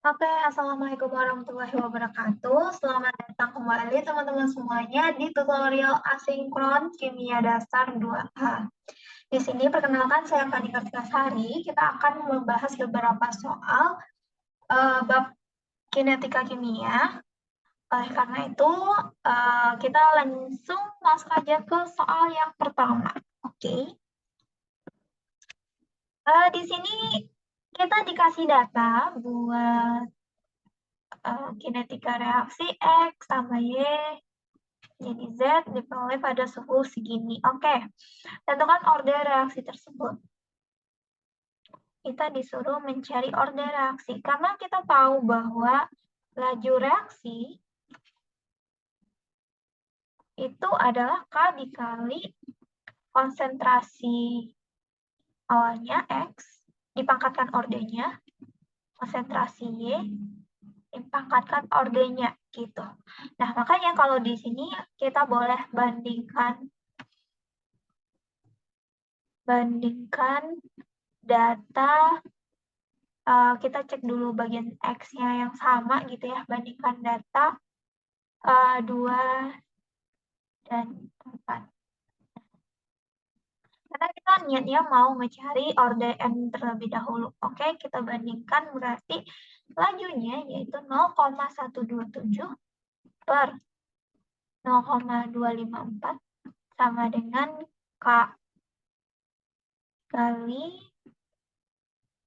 Oke, Assalamualaikum warahmatullahi wabarakatuh. Selamat datang kembali teman-teman semuanya di tutorial asinkron kimia dasar 2A. Di sini perkenalkan saya Fani Kartikasari. Kita akan membahas beberapa soal bab kinetika kimia. Oleh karena itu, kita langsung masuk aja ke soal yang pertama. Oke. Di sini kita dikasih data buat kinetika reaksi X tambah Y jadi Z diperoleh pada suhu segini. Oke, tentukan order reaksi tersebut. Kita disuruh mencari order reaksi karena kita tahu bahwa laju reaksi itu adalah K dikali konsentrasi awalnya X dipangkatkan ordernya, konsentrasi Y dipangkatkan ordernya gitu. Nah, makanya kalau di sini kita boleh bandingkan data, kita cek dulu bagian X-nya yang sama gitu ya, bandingkan data 2 dan 4. Karena kita niatnya mau mencari order M terlebih dahulu. Oke, kita bandingkan berarti lajunya yaitu 0,127 per 0,254 sama dengan K kali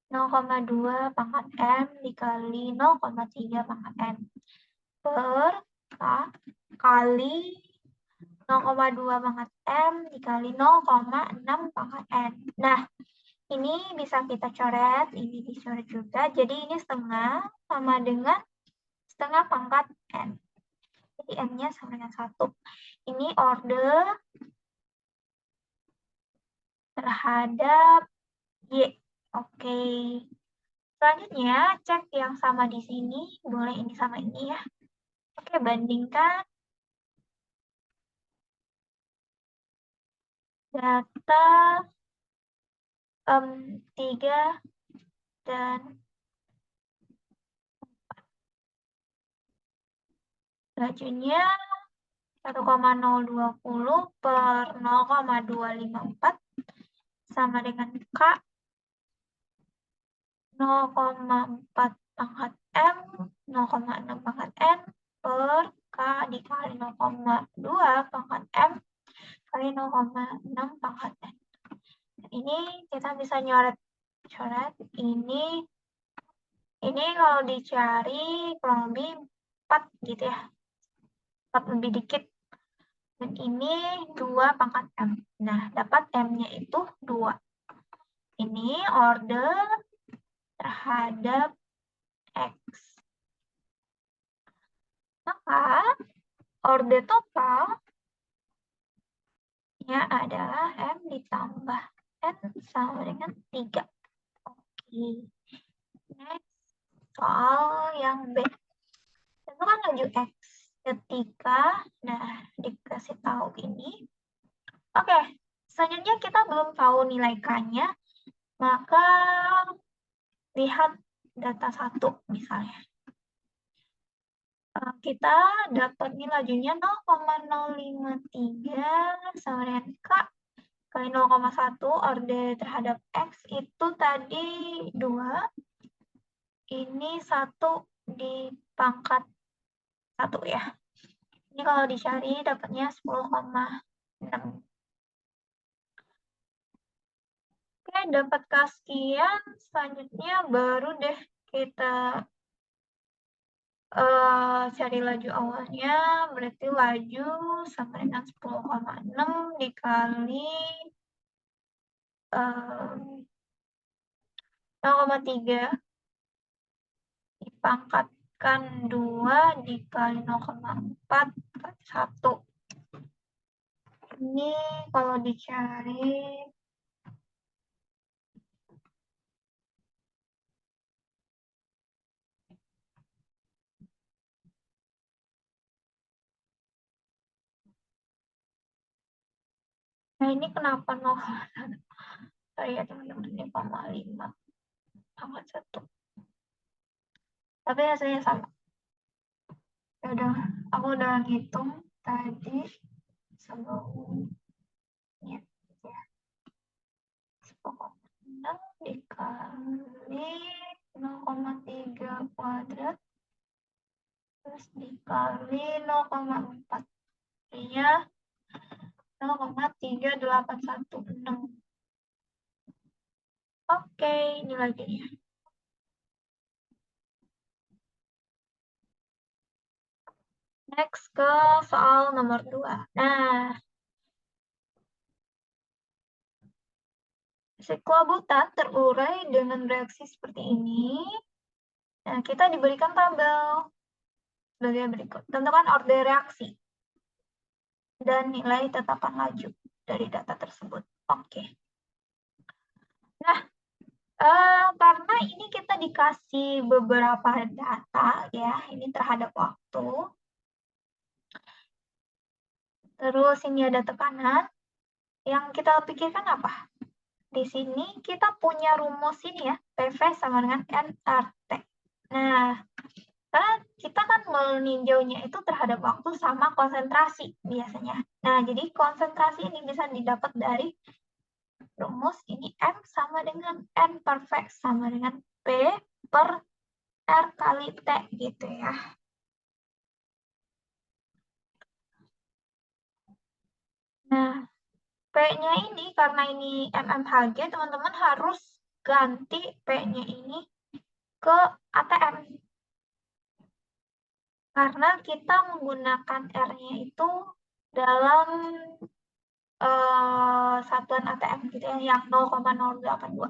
0,2 pangkat M dikali 0,3 pangkat M per K kali 0,2 pangkat M dikali 0,6 pangkat M. Nah, ini bisa kita coret, ini dicoret juga. Jadi ini setengah sama dengan setengah pangkat N. Jadi M-nya sama dengan 1. Ini order terhadap Y. Oke. Selanjutnya, cek yang sama di sini. Boleh ini sama ini ya. Oke, bandingkan data 3 dan lajunya 1,020 per 0,254 sama dengan K 0,4 pangkat M 0,6 pangkat N per K dikali 0,2 pangkat M kali 0,6 pangkat N. Ini kita bisa coret ini kalau dicari kurang lebih 4 gitu ya, 4 lebih dikit. Dan ini 2 pangkat M. Nah, dapat M-nya itu 2. Ini order terhadap X. Maka, order totalnya adalah M ditambah N sama dengan 3. Oke. Next, soal yang B. Tentukan laju X ketika, dikasih tahu ini. Oke, selanjutnya kita belum tahu nilai K-nya, maka lihat data 1 misalnya. Kita dapat nih lajunya 0,053 sama dengan K kali 0,1 order terhadap X itu tadi 2. Ini 1 dipangkat 1 ya. Ini kalau dicari dapatnya 10,6. Oke, dapat sekian. Selanjutnya baru deh kita cari laju awalnya, berarti laju sama dengan 10,6 dikali 0,3 dipangkatkan 2 dikali 0,4 kali 1. Ini kalau dicari nah ini kenapa 0,1? Sorry ya teman-teman, ini 0,5 pangkat 1. tapi hasilnya sama. Ya udah, aku udah ngitung tadi sebelumnya ya. Pokok 6 dikali 0,3 kuadrat terus dikali 0,4, artinya 0,3816. Oke, ini lagi ya. Next ke soal nomor 2. Nah, siklobutan terurai dengan reaksi seperti ini. Nah, kita diberikan tabel sebagai berikut. Tentukan orde reaksi dan nilai tetapan laju dari data tersebut. Oke. Nah, karena ini kita dikasih beberapa data ya, ini terhadap waktu. Terus ini ada tekanan. Yang kita pikirkan apa? Di sini kita punya rumus ini ya, PV sama dengan nRT. Nah, karena kita kan meninjaunya itu terhadap waktu sama konsentrasi biasanya. Nah, jadi konsentrasi ini bisa didapat dari rumus ini M sama dengan N per V sama dengan P per R kali T gitu ya. Nah, P-nya ini karena ini mmHg, teman-teman harus ganti P-nya ini ke ATM. Karena kita menggunakan R-nya itu dalam satuan ATM gitu ya, yang 0,082.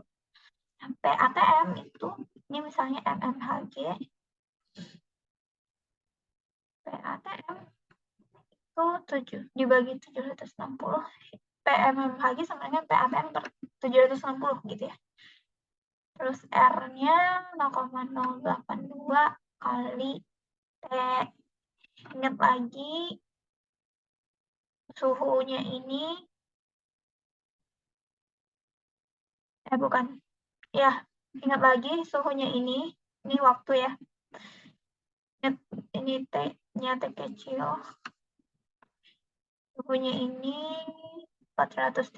P ATM itu, ini misalnya mmHg, P ATM itu 7 dibagi 760, P mmHg sama dengan P ATM per 760 gitu ya. Terus R-nya 0,082 kali T. Ingat lagi suhunya ini, bukan. Ya, ingat lagi suhunya ini waktu ya. Ini T-nya T kecil. Suhunya ini 430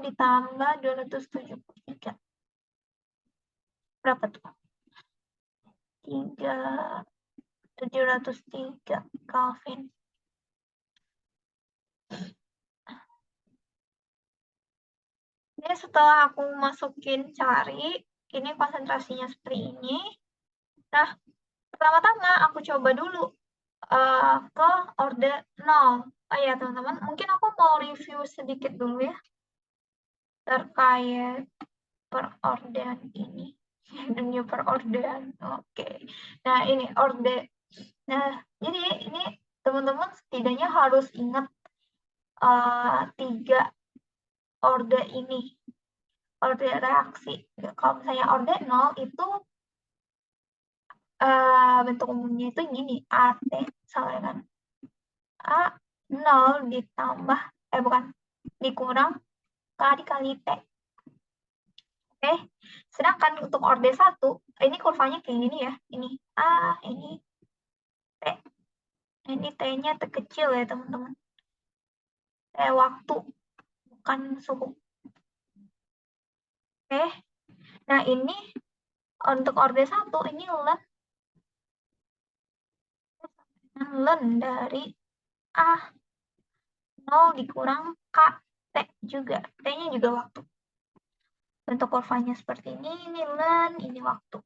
ditambah 273. Berapa tuh? 703 Kelvin. Jadi setelah aku masukin cari, ini konsentrasinya seperti ini. Nah, pertama-tama aku coba dulu ke orde 0. Oh ya teman-teman, mungkin aku mau review sedikit dulu ya terkait perordean ini. Dunia perordean. Oke. Nah, ini orde. Nah, jadi ini teman-teman setidaknya harus ingat 3 orde ini. Orde reaksi. Kalau misalnya orde 0 itu bentuk umumnya itu gini, AT sama dengan A 0 ditambah, bukan, dikurang K dikali T. Oke, sedangkan untuk orde 1, ini kurvanya kayak gini ya, ini A, ini T. Ini T-nya terkecil ya teman-teman. T waktu, bukan suhu. Oke, nah ini untuk orde 1, ini ln dari A 0 dikurang K T juga. T-nya juga waktu. Bentuk kurvanya seperti ini ln, ini waktu.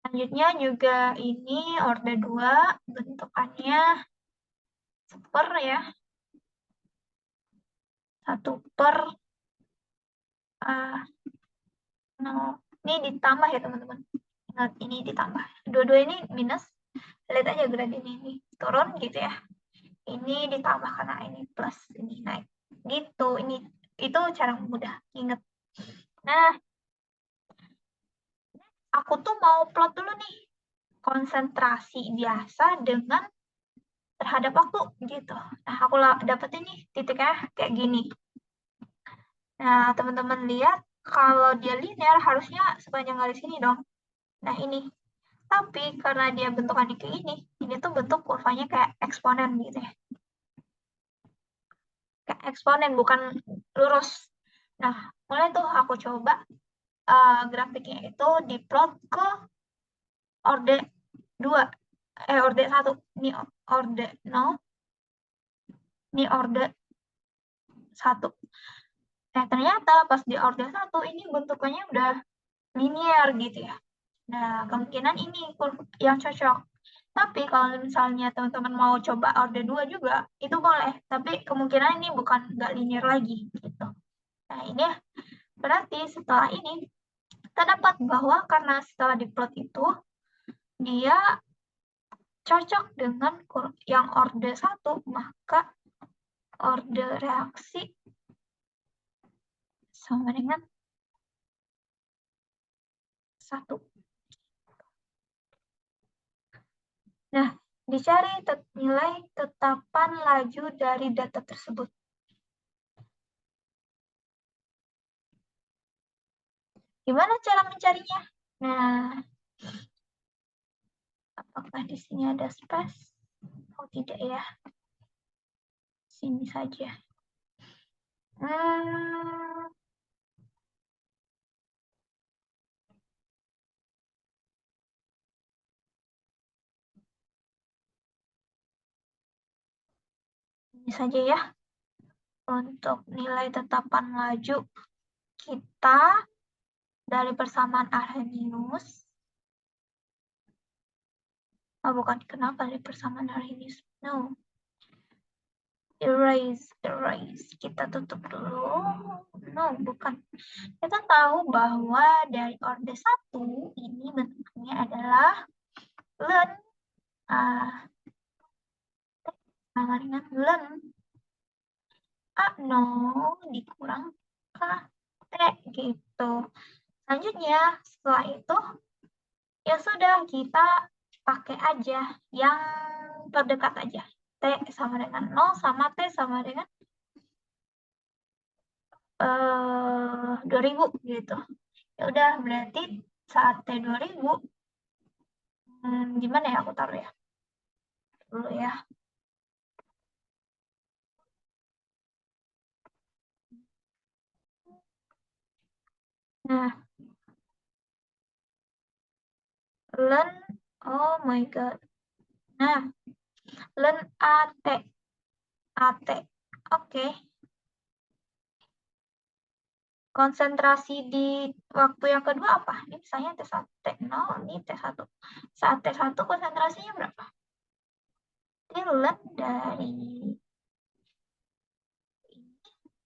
Selanjutnya juga ini orde 2, bentukannya per ya. 1 per 0. Ini ditambah ya teman-teman. Ingat, ini ditambah. Dua-dua ini minus. Lihat aja gradien ini turun gitu ya. Ini ditambah karena ini plus, ini naik. Gitu, itu cara mudah ingat. Nah, aku tuh mau plot dulu nih konsentrasi biasa dengan terhadap waktu gitu. Nah, aku dapetin nih titiknya kayak gini. Nah, teman-teman lihat Kalau dia linear harusnya sepanjang garis ini dong. Nah ini. Tapi karena dia bentukannya kayak ini tuh bentuk kurvanya kayak eksponen gitu ya. Kayak eksponen bukan lurus. Nah, mulai tuh aku coba grafiknya itu diplot ke orde 2. Orde 1. Ini orde 0. Ini orde 1. Nah, ternyata pas di orde 1 ini bentukannya udah linear gitu ya. Nah, kemungkinan ini yang cocok. Tapi kalau misalnya teman-teman mau coba orde 2 juga, itu boleh. Tapi kemungkinan ini bukan nggak linear lagi gitu. Nah, ini berarti setelah ini kita dapat bahwa karena setelah diplot itu, dia cocok dengan yang orde 1, maka orde reaksi sama dengan 1. Nah, dicari nilai tetapan laju dari data tersebut. Gimana cara mencarinya? Nah, apakah di sini ada space? Oh, tidak ya. Sini saja. Ini saja ya. Untuk nilai tetapan laju kita dari persamaan Arrhenius. Oh, bukan. Kenapa dari persamaan Arrhenius? No. Erase. Kita tutup dulu. No, bukan. Kita tahu bahwa dari orde 1 ini bentuknya adalah len sama dengan len A0 dikurang KT gitu. Selanjutnya, setelah itu ya sudah kita pakai aja yang terdekat aja. T sama dengan 0 sama T sama dengan 2000 gitu. Ya udah berarti saat T 2000 gimana ya aku taruh ya? Dulu ya. Nah, len, oh my god. Nah, len AT. Oke. Konsentrasi di waktu yang kedua apa? Ini misalnya T1, T0, ini T1. Saat T1 konsentrasinya berapa? Ini len dari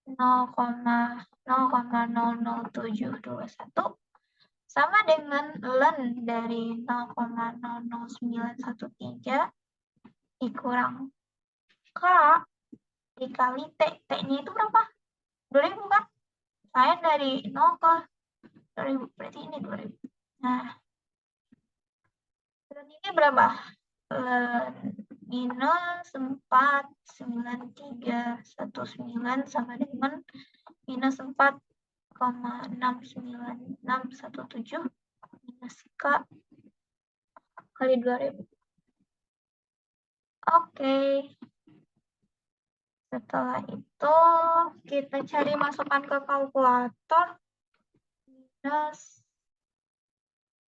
0,00721 sama dengan len dari 0,000913 dikurang K dikali T. T-nya itu berapa? 2000 kan? Saya dari 0 ke 2000, berarti ini 2000. Nah, len ini berapa? Minus 49319 sama dengan minus 4,69617 minus K kali 2000. Oke. Setelah itu kita cari masukkan ke kalkulator. Minus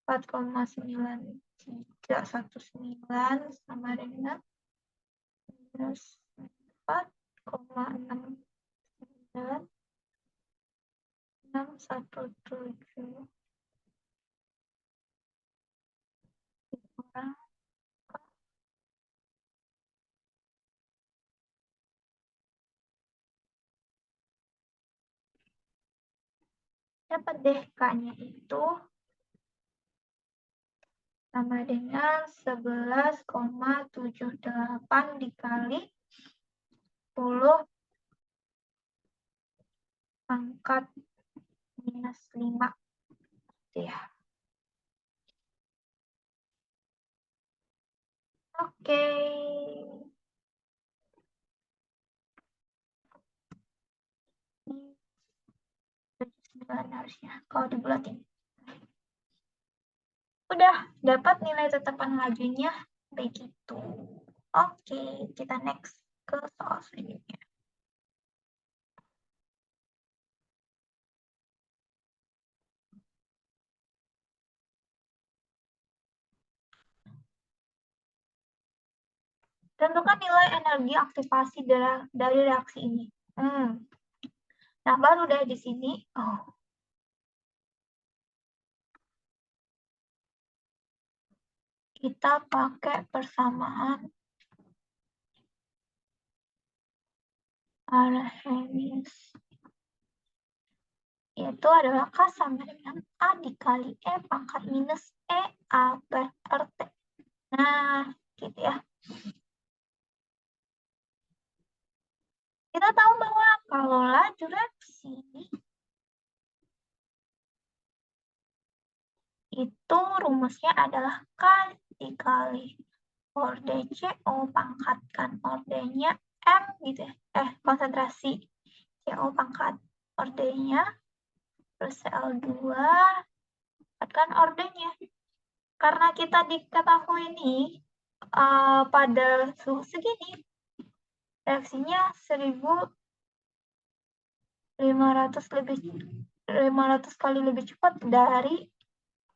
4,9319 sama dengan minus 4,69617 dikurang dapat deh K-nya itu sama dengan 11,78 dikali 10 pangkat minus 5. Ya. Oke. bulan harusnya kalau dibulatin. Udah dapat nilai tetapan lajunya begitu. Oke, kita next ke soal selanjutnya. Tentukan nilai energi aktivasi dari reaksi ini. Nah, baru deh di sini. Kita pakai persamaan Arrhenius. Yaitu adalah K sama dengan A dikali E pangkat minus E A per RT. Nah, gitu ya. Kita tahu bahwa kalau laju reaksi itu rumusnya adalah K dikali orde CO pangkatkan ordenya M gitu ya. Konsentrasi CO pangkat ordenya terus Cl2 pangkatkan ordenya. Karena kita diketahui nih pada suhu segini reaksinya 1500 kali lebih cepat dari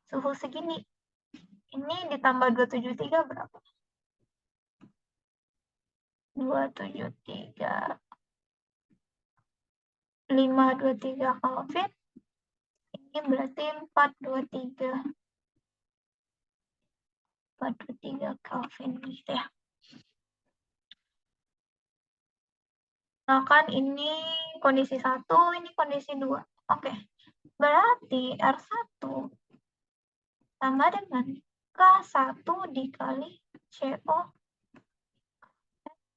suhu segini. Ini ditambah 273 berapa? 273 523 Kelvin. Ini berarti 423 Kelvin gitu ya. Nah kan ini kondisi 1, ini kondisi 2. Oke. Berarti R1 sama dengan K1 dikali CO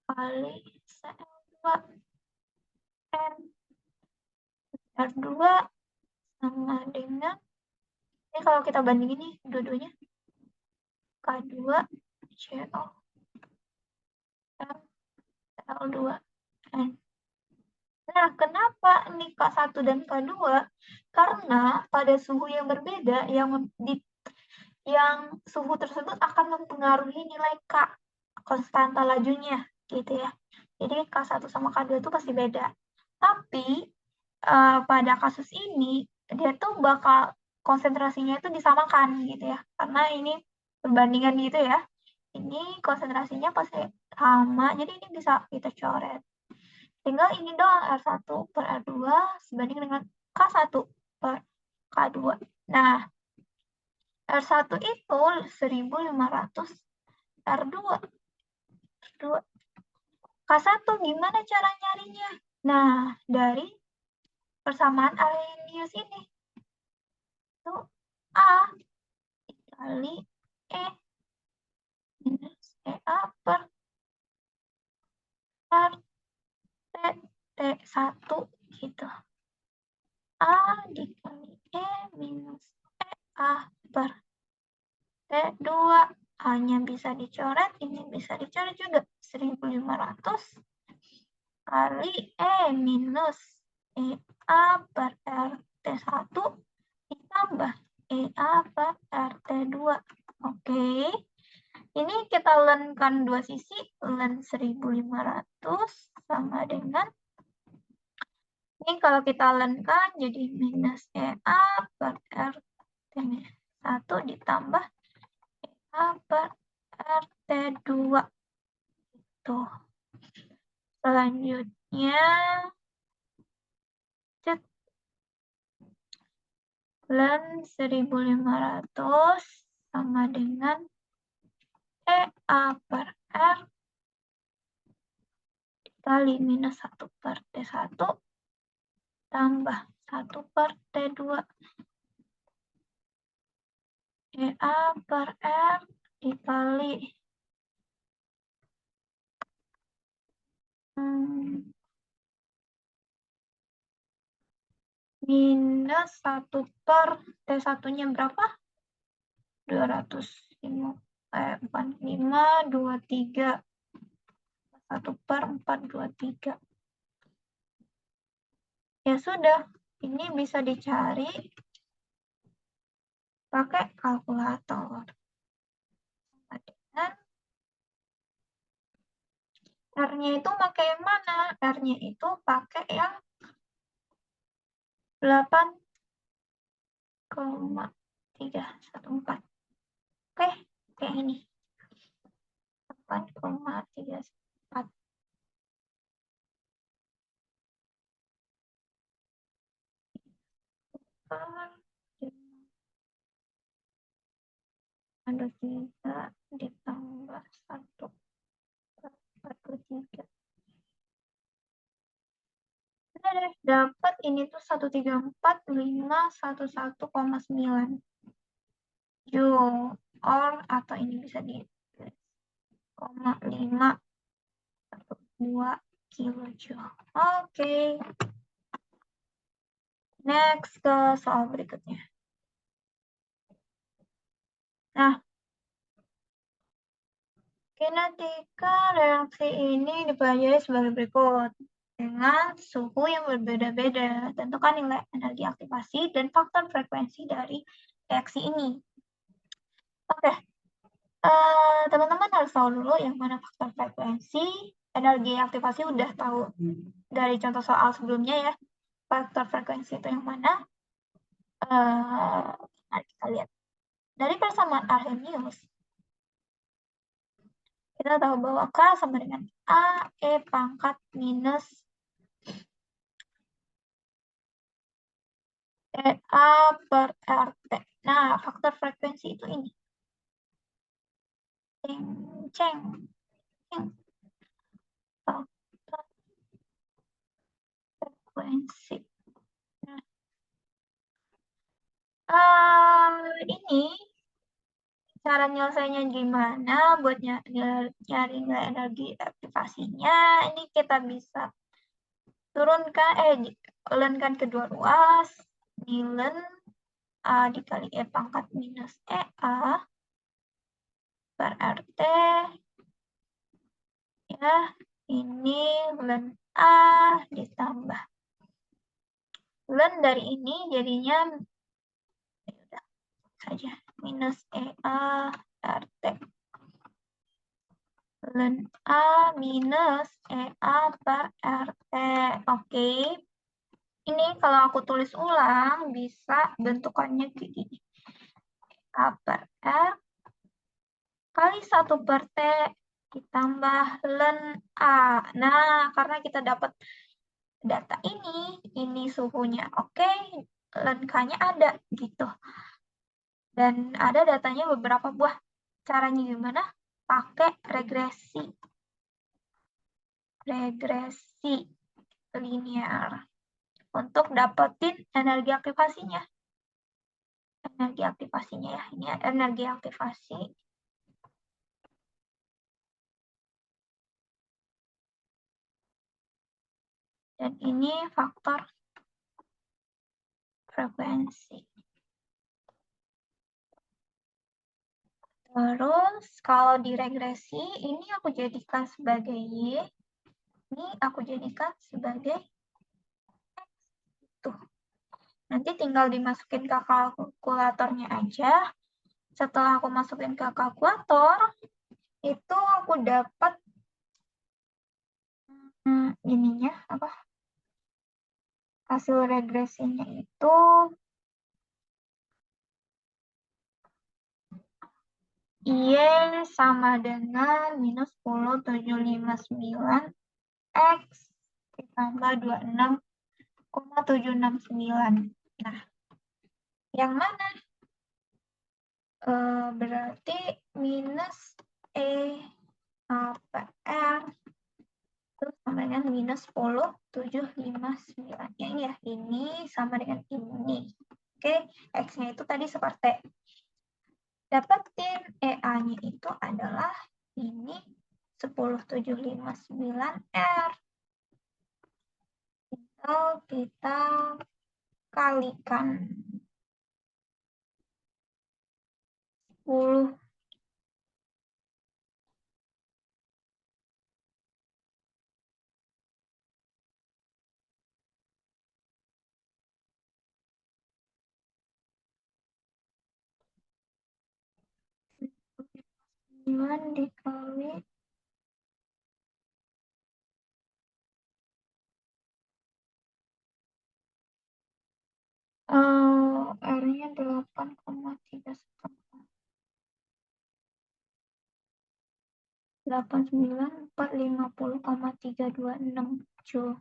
kali Cl2 N. R2 sama dengan, ini kalau kita bandingin nih dua-duanya, K2 CO Cl2 N. Nah, kenapa ini K1 dan K2? Karena pada suhu yang berbeda, yang suhu tersebut akan mempengaruhi nilai K, konstanta lajunya, gitu ya. Jadi K1 sama K2 itu pasti beda. Tapi pada kasus ini, dia tuh bakal konsentrasinya itu disamakan gitu ya. Karena ini perbandingan gitu ya. Ini konsentrasinya pasti sama, jadi ini bisa kita coret. Tinggal ini doang, R1 per R2 sebanding dengan K1 per K2. Nah, R1 itu 1500 R2. K1 gimana cara nyarinya? Nah, dari persamaan Arrhenius ini. Itu A dikali E minus EA per T1 gitu. A dikali E minus EA per T2. A-nya bisa dicoret, ini bisa dicoret juga. 1500 kali E minus EA per RT1 ditambah EA per RT2. Oke. Ini kita lenkan dua sisi, len 1500 sama dengan, ini kalau kita lenkan jadi minus EA per RT1 ditambah EA per RT2. Tuh. Selanjutnya, len 1500 sama dengan EA per R dikali minus 1 per T1 tambah 1 per T2. EA per R dikali minus 1 per T1-nya berapa? 523. 1 per 423. Ya sudah, Ini bisa dicari pakai kalkulator. Dan R-nya itu pakai yang mana? R-nya itu pakai yang 8,314. Oke, kayak ini. 8,34. Ada 3 ditambah 1,43. Udah deh, dapat ini tuh 134.511,9 joule, or atau ini bisa di 0,512 kilojoule. Oke. Next ke soal berikutnya. Nah, kinetika reaksi ini dipelajari sebagai berikut. Dengan suhu yang berbeda-beda, tentukan nilai energi aktivasi dan faktor frekuensi dari reaksi ini. Oke, teman-teman harus tahu dulu yang mana faktor frekuensi. Energi aktivasi udah tahu dari contoh soal sebelumnya ya. Faktor frekuensi itu yang mana? Mari kita lihat. Dari persamaan Arrhenius, kita tahu bahwa K sama dengan A, E pangkat minus A per RT. Nah, faktor frekuensi itu ini. Ceng. Faktor frekuensi. Nah, ini cara nyelesainya gimana buat nyari nilai energi aktivasinya. Ini kita bisa turunkan, kedua ruas, nilai A dikali E pangkat minus EA per RT, ya, ini ln A ditambah ln dari ini jadinya ya saja minus EA RT ln A minus EA per RT. Oke. Ini kalau aku tulis ulang bisa bentukannya kayak gini. A per R kali 1 per T ditambah ln A. Nah, karena kita dapat data ini suhunya oke, ln K-nya ada gitu. Dan ada datanya beberapa buah. Caranya gimana? Pakai regresi. Regresi linear untuk dapetin energi aktivasinya. Energi aktivasinya ya, ini energi aktivasi. Dan ini faktor frekuensi. Terus kalau diregresi, ini aku jadikan sebagai Y, ini aku jadikan sebagai X. Tuh. Nanti tinggal dimasukin ke kalkulatornya aja. Setelah aku masukin ke kalkulator, itu aku dapat ininya apa? Hasil regresinya itu Y sama dengan minus 10,759 X ditambah 26,769. Nah, yang mana? Berarti minus E APR itu sama dengan minus 10,759. Ya, ini sama dengan ini. Oke, X-nya itu tadi seperti dapetin EA-nya itu adalah ini 10,759R. Kita kalikan 10 9 dikali R-nya 8,3. 89450,326 Joule.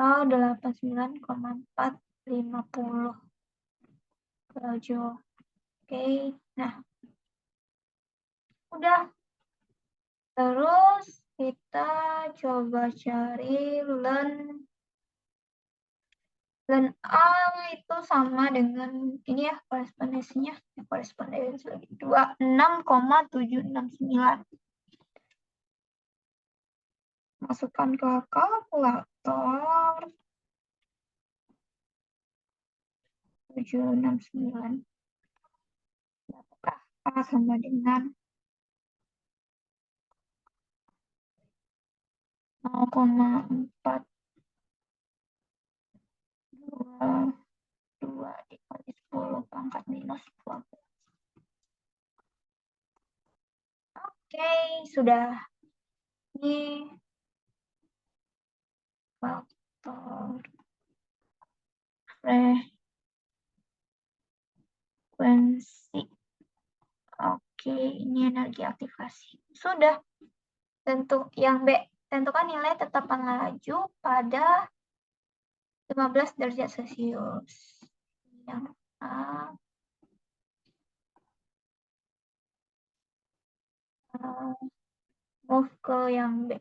Atau 89,450 Joule. Oke, nah udah. Terus kita coba cari ln A itu sama dengan ini ya, korespondensinya. Korespondensi 26,769. Masukkan ke kalkulator. 769. Apakah A sama dengan 0,422 dikali 10 pangkat minus 12. Oke, sudah. Ini faktor frekuensi. Oke, ini energi aktivasi. Sudah. Tentu yang B, tentukan nilai tetapan laju pada 15 derajat Celcius. Yang A, move ke yang B.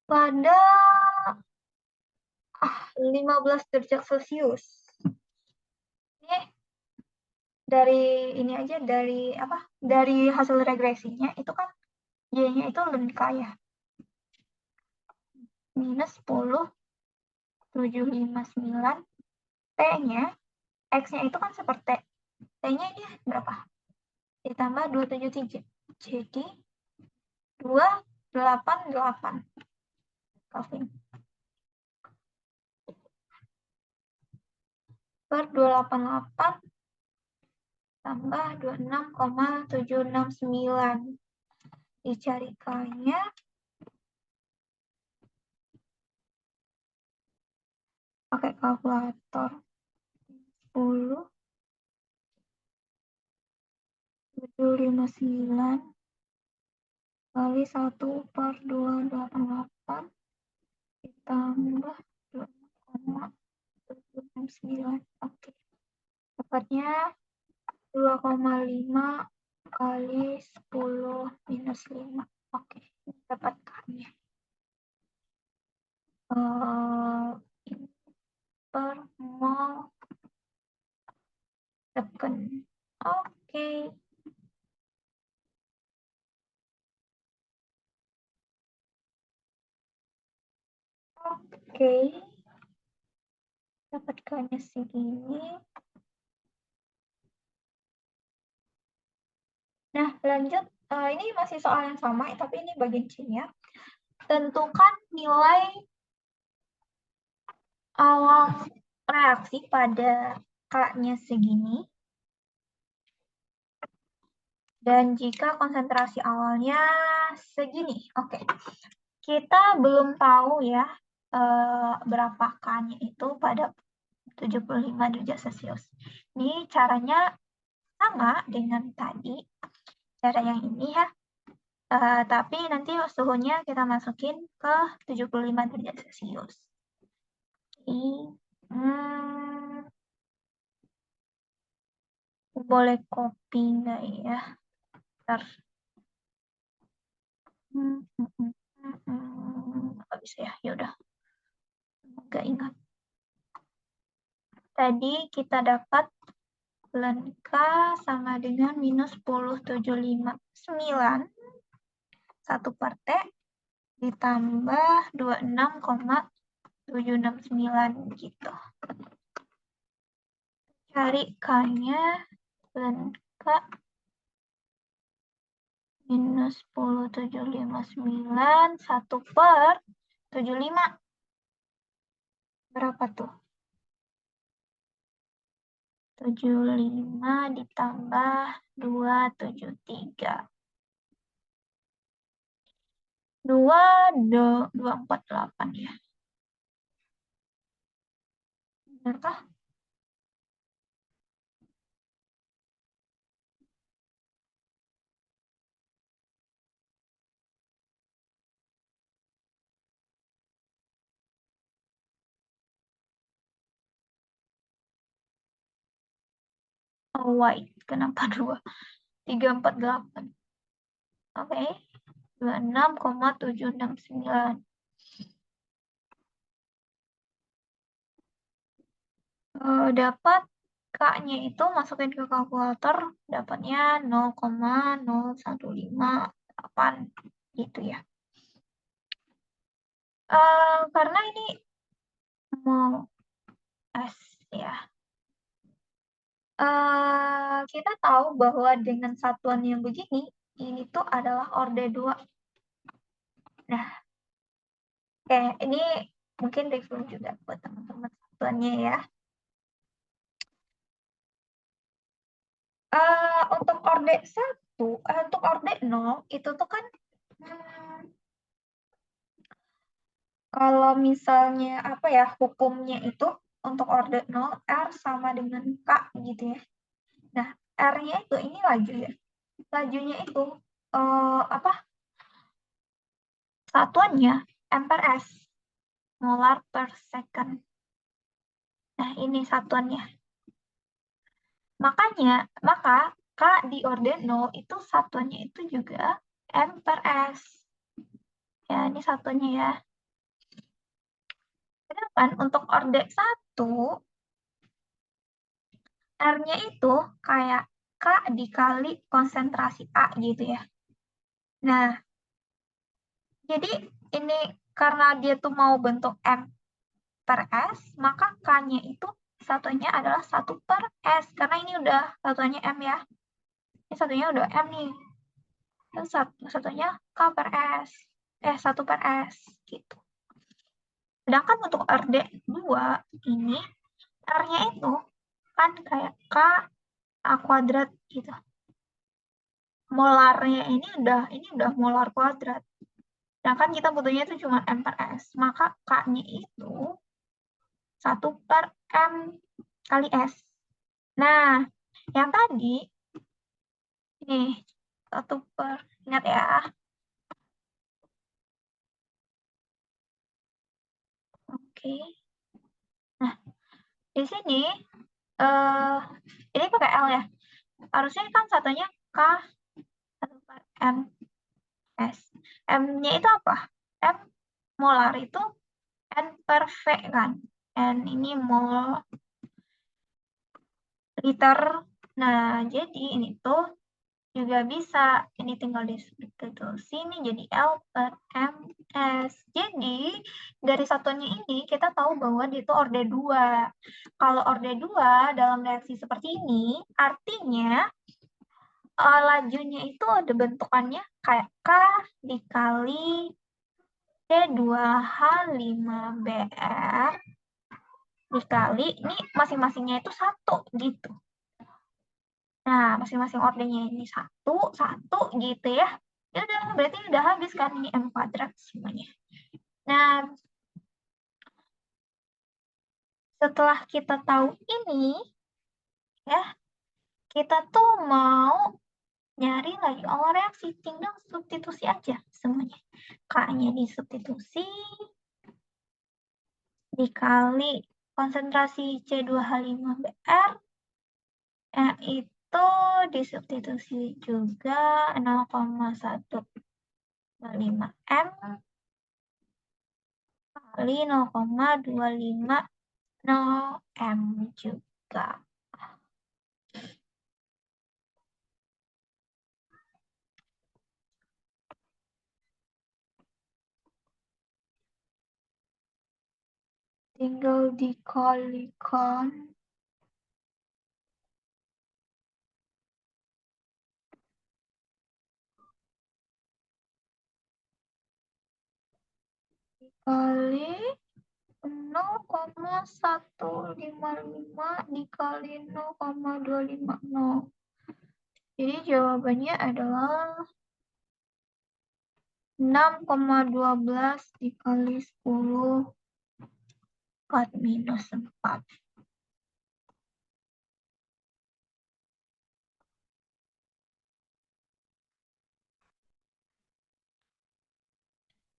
Pada 15 derajat Celcius. Ini dari ini aja, dari apa? Dari hasil regresinya itu kan Y-nya itu ln-K ya. Minus 10,759. T-nya, X-nya itu kan seperti T-nya ini berapa? Ditambah 273. Jadi 288 Kelvin. Per 288 tambah 26,769. Dicari K-nya. Pakai kalkulator. 10,759 kali 1/288 ditambah 2,769. Oke. Dapatnya 2,5 kali 10 minus 5. Oke, dapatkannya. Per mol second. Oke. Oke. Dapatkannya segini. Nah, lanjut. Ini masih soal yang sama, tapi ini bagian C-nya. Tentukan nilai awal reaksi pada K-nya segini. Dan jika konsentrasi awalnya segini. Oke. Kita belum tahu ya berapa K-nya itu pada 75 derajat Celcius. Ini caranya sama dengan tadi. Cara yang ini ya. Tapi nanti suhunya kita masukin ke 75 derajat Celcius. Boleh copy nggak ya? Ntar. Nggak bisa ya, yaudah. Nggak ingat. Tadi kita dapat ln K sama dengan minus 10,759 1 per T ditambah 26,769 gitu. Cari K-nya ln K minus 10,759, 1/75. Berapa tuh? 75 ditambah 273. 248 ya. Benarkah? Oh, wait. Kenapa 2? 348. Oke. 26,769. Dapat K-nya itu masukin ke kalkulator, dapatnya 0,0158 gitu ya. Karena ini mau S ya. Kita tahu bahwa dengan satuan yang begini, ini tuh adalah orde 2. Nah, ini mungkin review juga buat teman-teman satuannya ya. Untuk orde 1, untuk orde 0, itu tuh kan kalau misalnya apa ya, hukumnya itu untuk orde 0, R sama dengan K gitu ya. Nah, R-nya itu, ini laju ya. Lajunya itu, satuannya ampere S, molar per second. Nah, ini satuannya. Maka K di orde 0 itu satuannya itu juga ampere S. Ya, ini satunya ya. Sedangkan untuk orde 1, R-nya itu kayak K dikali konsentrasi A gitu ya. Nah, jadi ini karena dia tuh mau bentuk M per S, maka K-nya itu satunya adalah 1/S. Karena ini udah satuannya M ya. Ini satunya udah M nih. Terus satunya K per S. 1/S gitu. Sedangkan untuk orde 2 ini, R-nya itu kan kayak K A kuadrat gitu. Molarnya ini udah molar kuadrat. Sedangkan kita butuhnya itu cuma M per S. Maka K-nya itu 1/M kali S. Nah, yang tadi, nih, 1/, ingat ya. Oke. Nah, di sini, ini pakai L ya. Harusnya kan satunya K 1/M S. M-nya itu apa? M molar itu N per V kan. N ini mol liter. Nah, jadi ini tuh juga bisa. Ini tinggal disubstitusi ini jadi L per MS. Jadi, dari satuannya ini kita tahu bahwa dia itu orde 2. Kalau orde 2 dalam reaksi seperti ini, artinya lajunya itu ada bentukannya kayak K dikali C2H5Br dikali, ini masing-masingnya itu 1 gitu. Nah, masing-masing ordenya ini 1 gitu ya. Ya udah, berarti udah habis kan ini M kuadrat semuanya. Nah, setelah kita tahu ini, ya, kita tuh mau nyari lagi olah reaksi, tinggal substitusi aja semuanya. K-nya disubstitusi, dikali konsentrasi C2H5Br, itu disubstitusi juga 0,125 M kali 0,250 M juga. Tinggal dikalikan. dikali 0,155 dikali 0,250. Jadi jawabannya adalah 6,12 dikali 10 kuadrat minus 4.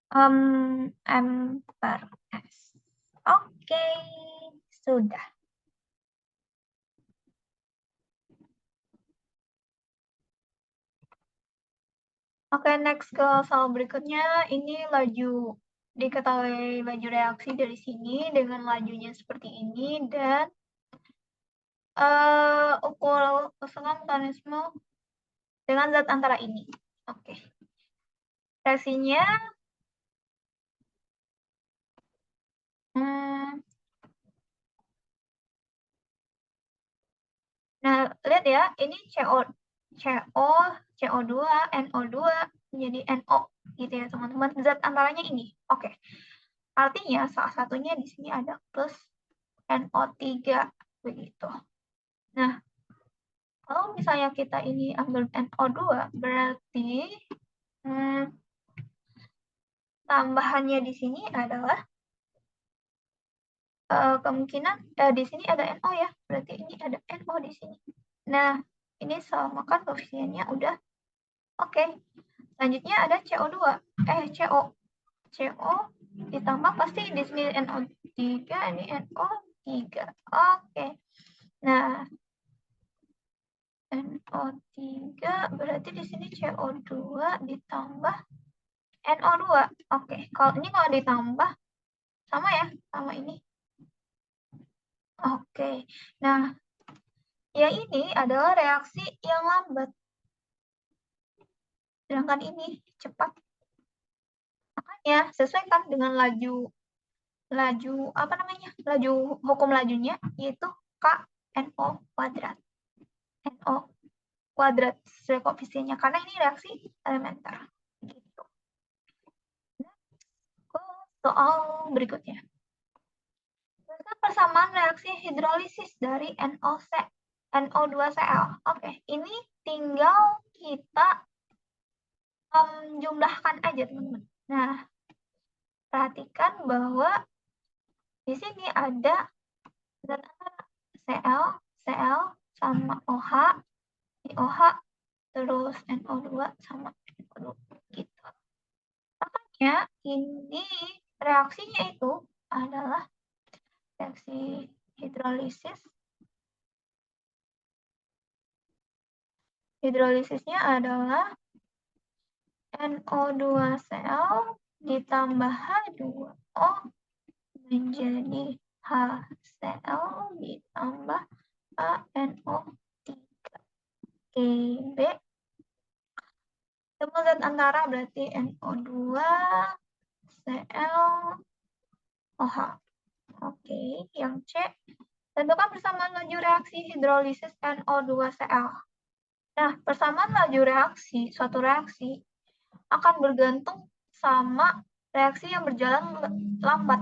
Ampere. Oke, sudah. Oke, next ke soal berikutnya. Ini laju, diketahui laju reaksi dari sini dengan lajunya seperti ini, dan ukur kosongan mekanisme dengan zat antara ini. Oke. Reaksinya nah, lihat ya, ini CO2, NO2 menjadi NO gitu ya, teman-teman. Zat antaranya ini. Oke. Artinya salah satunya di sini ada plus NO3 begitu. Nah, kalau misalnya kita ini ambil NO2, berarti tambahannya di sini adalah kemungkinan di sini ada NO ya, berarti ini ada NO di sini. Nah, ini samakan koefisiennya udah oke. Selanjutnya ada CO2, CO ditambah pasti di sini NO3, ini NO3. Oke. Nah, NO3 berarti di sini CO2 ditambah NO2. Oke, kalau ditambah sama ya, sama ini. Oke. Nah, ya ini adalah reaksi yang lambat. Sedangkan ini cepat. Makanya sesuaikan dengan laju apa namanya? Laju hukum lajunya yaitu KNO kuadrat. NO kuadrat sesuai koefisiennya karena ini reaksi elementer. Gitu. Nah, soal berikutnya. Persamaan reaksi hidrolisis dari NO2Cl. Oke, ini tinggal kita jumlahkan aja, teman-teman. Nah, perhatikan bahwa di sini ada zat antara Cl sama OH, OH terus NO2 sama NO2 gitu. Makanya ini reaksinya itu adalah reaksi hidrolisis. Hidrolisisnya adalah NO2Cl ditambah H2O menjadi HCl ditambah ANO3. KB temu zat antara berarti NO2 Cl OH. Oke, yang C. Tentukan persamaan laju reaksi hidrolisis NO2Cl. Nah, persamaan laju reaksi, suatu reaksi akan bergantung sama reaksi yang berjalan lambat.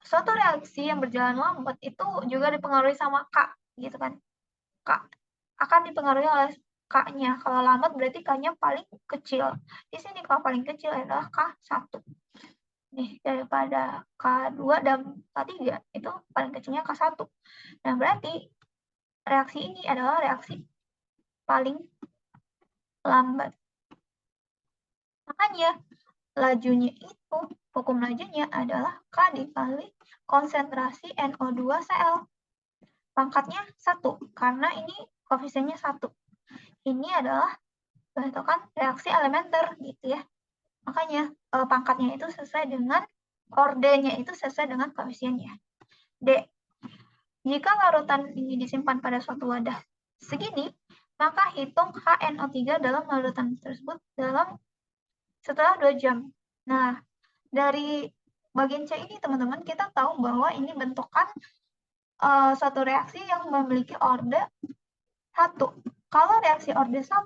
Suatu reaksi yang berjalan lambat itu juga dipengaruhi sama K, gitu kan. K akan dipengaruhi oleh K-nya. Kalau lambat berarti K-nya paling kecil. Di sini K paling kecil adalah K1. Nih, daripada K2 dan K3 itu paling kecilnya K1. Nah, berarti reaksi ini adalah reaksi paling lambat. Makanya lajunya itu, hukum lajunya adalah K dikali konsentrasi NO2Cl. Pangkatnya 1, karena ini koefisiennya 1. Ini adalah bentukan reaksi elementer, gitu ya. Makanya pangkatnya itu sesuai dengan, ordenya itu sesuai dengan koefisiennya. D. Jika larutan ini disimpan pada suatu wadah segini, maka hitung HNO3 dalam larutan tersebut setelah 2 jam. Nah, dari bagian C ini teman-teman kita tahu bahwa ini bentukan suatu reaksi yang memiliki orde 1. Kalau reaksi orde 1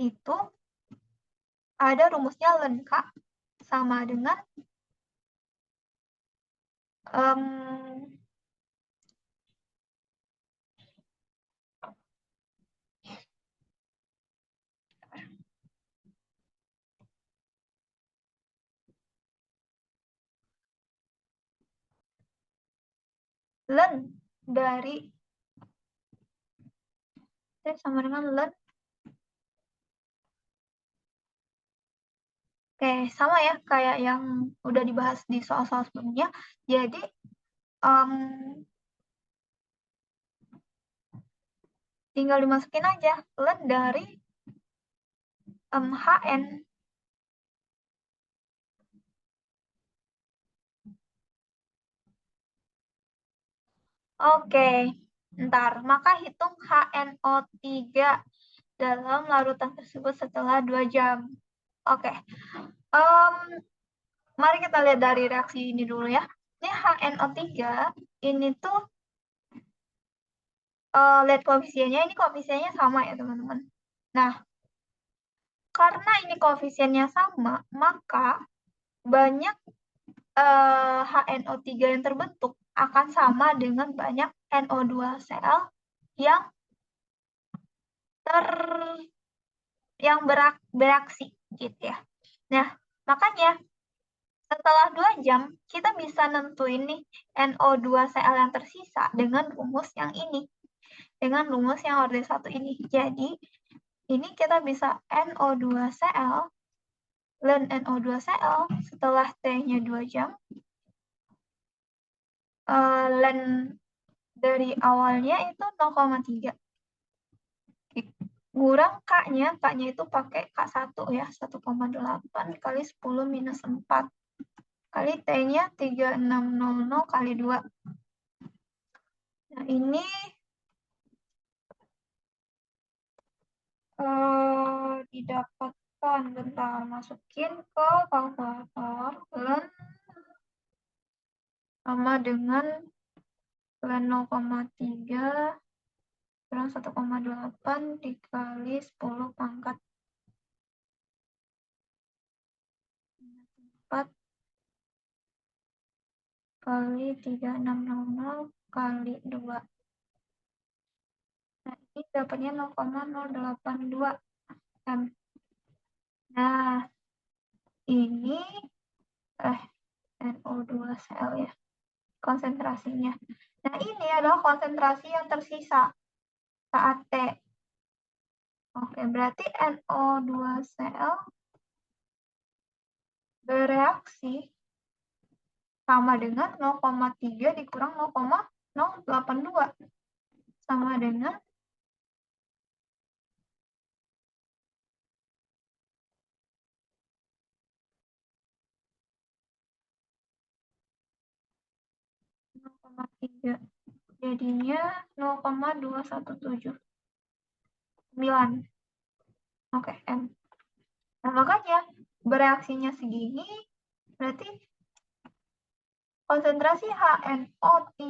itu ada rumusnya ln K sama dengan Um, len dari sama dengan len. Oke, sama ya kayak yang udah dibahas di soal-soal sebelumnya. Jadi tinggal dimasukin aja len dari HN. Oke, ntar. Maka hitung HNO3 dalam larutan tersebut setelah 2 jam. Oke. Mari kita lihat dari reaksi ini dulu ya. Ini HNO3, ini tuh, lihat koefisiennya, ini koefisiennya sama ya teman-teman. Nah, karena ini koefisiennya sama, maka banyak HNO3 yang terbentuk akan sama dengan banyak NO2 sel yang bereaksi gitu ya. Nah, makanya setelah 2 jam kita bisa nentuin nih NO2 Cl yang tersisa dengan rumus yang ini. Dengan rumus yang order 1 ini. Jadi, ini kita bisa NO2 Cl len NO2 Cl setelah T-nya 2 jam. Len dari awalnya itu 0,3. Kurang K-nya itu pakai K1 ya, 1,8 kali 10 minus 4. Kali T-nya 3600 kali 2. Nah, ini didapatkan, bentar, masukin ke kalkulator, len sama dengan len 0,3 kurang 1,8 dikali 10 pangkat 4 kali 3600 kali 2. Nah, ini dapatnya 0,082 M. Nah, ini NO2 Cl ya, konsentrasinya. Nah, ini adalah konsentrasi yang tersisa saat T. Oke, berarti NO2 Cl bereaksi sama dengan 0,3 dikurang 0,082. Sama dengan 0,3. Jadinya 0,2179. Oke, M. Nah, makanya bereaksinya segini, berarti konsentrasi HNO3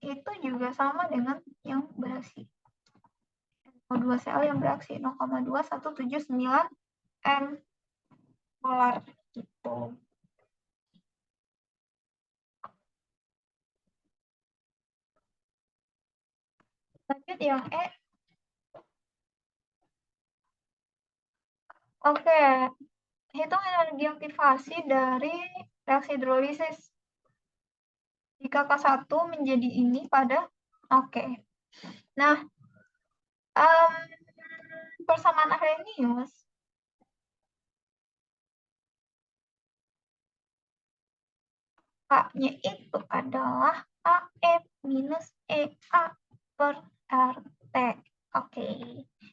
itu juga sama dengan yang bereaksi. NO2 Cl yang bereaksi 0,2179 M molar gitu. Lanjut yang E. Oke, hitung energi aktivasi dari reaksi hidrolisis. Jika K1 menjadi ini pada oke. Nah, persamaan Arrhenius K-nya itu adalah AE minus EA per RT. Oke.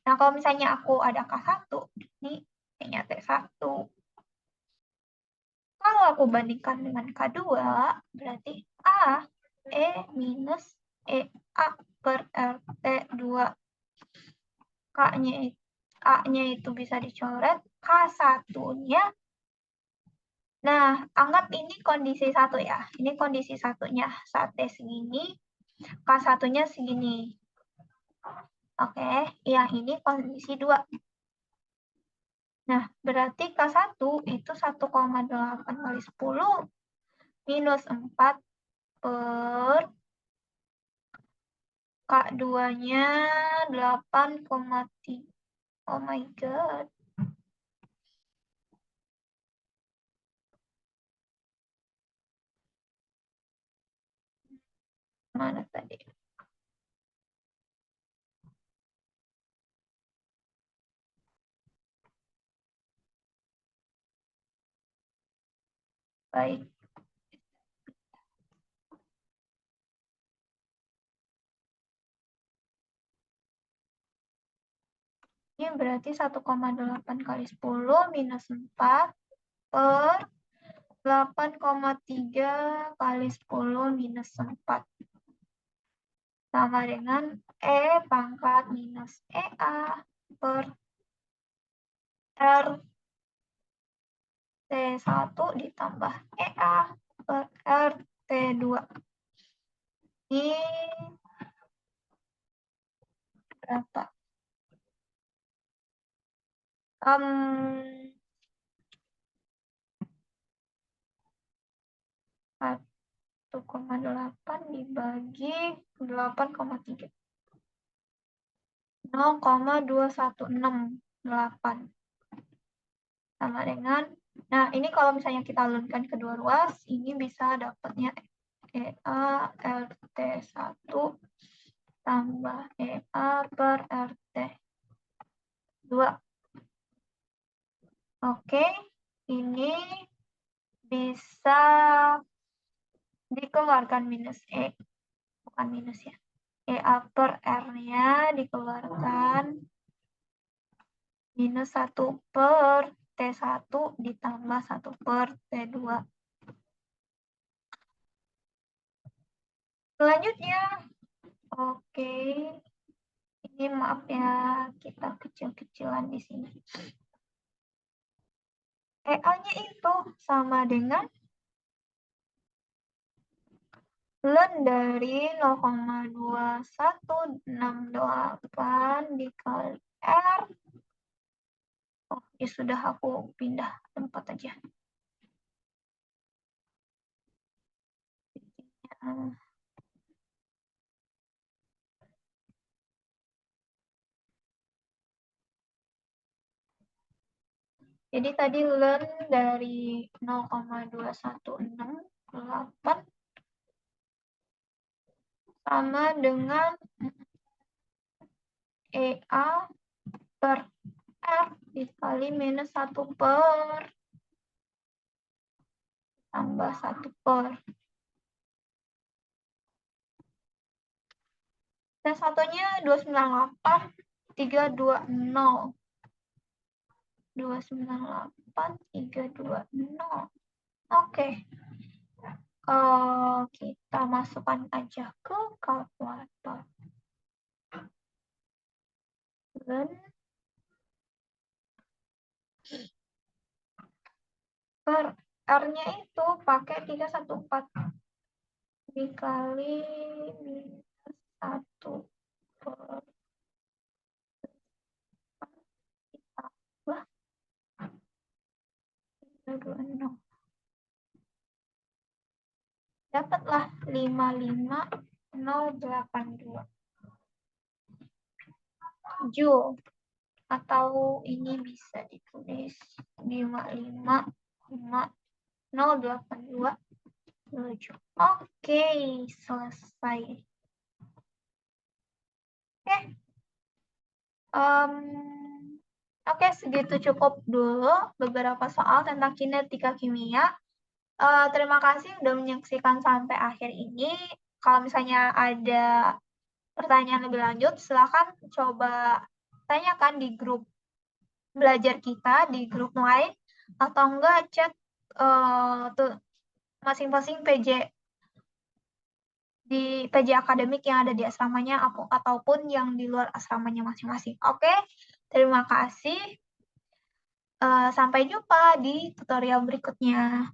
Nah, kalau misalnya aku ada K1, ini E-nya T1. Kalau aku bandingkan dengan K2, berarti A E minus EA per RT2. K-nya itu bisa dicoret, K1-nya. Nah, anggap ini kondisi 1 ya. Ini kondisi 1-nya. Saat T segini, K1-nya segini. Oke, yang ini kondisi 2. Nah, berarti K1 itu 1,8 kali 10 minus 4 per K2-nya 8,3. Oh my God. Mana tadi? Baik. Ini berarti 1,8 kali 10 minus 4 per 8,3 kali 10 minus 4. Sama dengan E pangkat minus EA per RT1 ditambah EA per RT2. Ini berapa? 1,8 dibagi 8,3. 0,2168 sama dengan, nah ini kalau misalnya kita alunkan kedua ruas, ini bisa dapatnya EA RT1 tambah EA per RT2. Oke, ini bisa dikeluarkan minus E, bukan minus ya. EA per R-nya dikeluarkan minus 1 per T1 ditambah 1 per T2. Selanjutnya, oke, ini maaf ya, kita kecil-kecilan di sini. EA-nya itu sama dengan ln dari 0,2168 dikali R. Oh, ya sudah, aku pindah tempat aja. Jadi tadi ln dari 0,2168 sama dengan EA per R dikali minus 1 per tambah 1 per. T1-nya 298, 320. 298, 320. Oke. Kita masukkan aja ke kalkulator. Dan per R-nya itu pakai 314 dikali minus 1 per ditambah 320. Dapatlah 55082 Joule, atau ini bisa ditulis 55082 Joule. Oke, selesai. Oke, segitu cukup dulu beberapa soal tentang kinetika kimia. Terima kasih sudah menyaksikan sampai akhir ini. Kalau misalnya ada pertanyaan lebih lanjut, silakan coba tanyakan di grup belajar kita, di grup lain, atau enggak chat masing-masing PJ di PJ akademik yang ada di asramanya ataupun yang di luar asramanya masing-masing. Oke, terima kasih. Sampai jumpa di tutorial berikutnya.